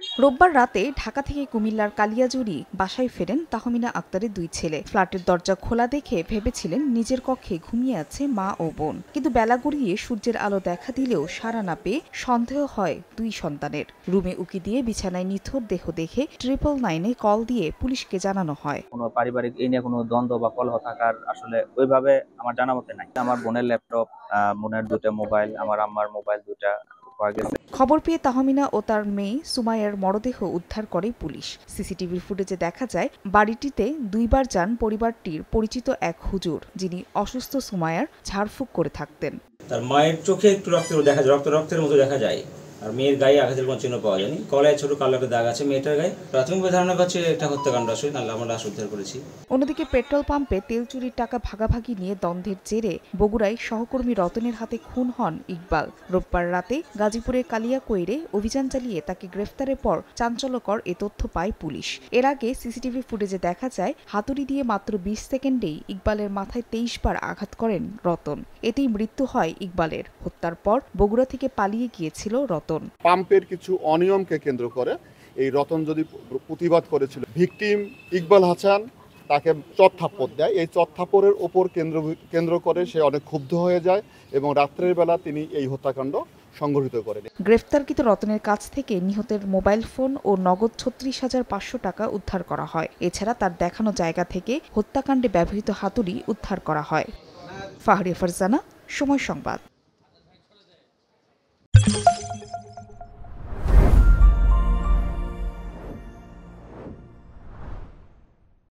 রোববার রাতে ঢাকা থেকে কুমিল্লার কালিয়াজুড়ি বাসায় ফেরেন তাহমিনা আক্তারের দুই ছেলে। ফ্ল্যাটের দরজা খোলা দেখে ভেবেছিলেন নিজের কক্ষে ঘুমিয়ে আছে মা ও বোন, কিন্তু বেলা গড়িয়ে সূর্যের আলো দেখা দিলেও সাড়া না পেয়ে সন্দেহ হয় দুই সন্তানের। রুমে উকি দিয়ে বিছানায় নিথর দেহ দেখে 999-এ কল দিয়ে পুলিশকে জানানো হয়। কোনো পারিবারিক এই নিয়ে কোনো দ্বন্দ্ব বা কলহ থাকার আসলে ওইভাবে আমার জানা মতে নাই। আমার বোনের ল্যাপটপ, বোনের দুটা মোবাইল, আমার আম্মার মোবাইল দুটা পাওয়া গেছে। খবর পেয়ে তাহমিনা ও তার মেয়ে সুমাইয়ার মরদেহ উদ্ধার করে পুলিশ। সিসিটিভির ফুটেজে দেখা যায় বাড়িটিতে দুইবার যান পরিবারটির পরিচিত এক হুজুর, যিনি অসুস্থ সুমাইয়ার ঝাড়ফুঁক করে থাকতেন। তার মায়ের চোখে একটু রক্তের দেখা যায়, রক্তের মতো দেখা যায়। আর মেয়ের গায়ে আঘাতের কোনো চিহ্ন পাওয়া যায়নি। গলায় ছোট কালো একটা দাগ আছে মেয়েটার গায়ে। প্রাথমিকভাবে ধারণা করছে একটা হত্যাকাণ্ড, আসলে আমরা লাশ উদ্ধার করেছি। অন্যদিকে পেট্রোল পাম্পে তেল চুরির টাকা ভাগাভাগি নিয়ে দ্বন্দ্বের জেরে বগুড়ায় সহকর্মী রতনের হাতে খুন হন ইকবাল। রোববার রাতে গাজীপুরের কালিয়াকৈরে অভিযান চালিয়ে তাকে গ্রেফতারের পর চাঞ্চল্যকর এ তথ্য পায় পুলিশ। এর আগে সিসিটিভি ফুটেজে দেখা যায় হাতুড়ি দিয়ে মাত্র 20 সেকেন্ডেই ইকবালের মাথায় 23 বার আঘাত করেন রতন। এতেই মৃত্যু হয় ইকবালের। হত্যার পর বগুড়া থেকে পালিয়ে গিয়েছিল রতন। পাম্পের কিছু অনিয়মকে কেন্দ্র করে এই রতন যদি প্রতিবাদ করেছিল, ভিকটিম ইকবাল হাসান তাকে চড়-থাপ্পড় দেয়। এই চড়-থাপ্পড়ের ওপর কেন্দ্র করে সে অনেক ক্ষুব্ধ হয়ে যায় এবং রাত্রের বেলা তিনি এই হত্যাকাণ্ড সংঘটিত করেন। গ্রেফতারকৃত রতনের কাছ থেকে নিহতের মোবাইল ফোন ও নগদ 36,500 টাকা উদ্ধার করা হয়। এছাড়া তার দেখানো জায়গা থেকে হত্যাকাণ্ডে ব্যবহৃত হাতুড়ি উদ্ধার করা হয়। ফাহরিয়া ফারজানা, সময় সংবাদ।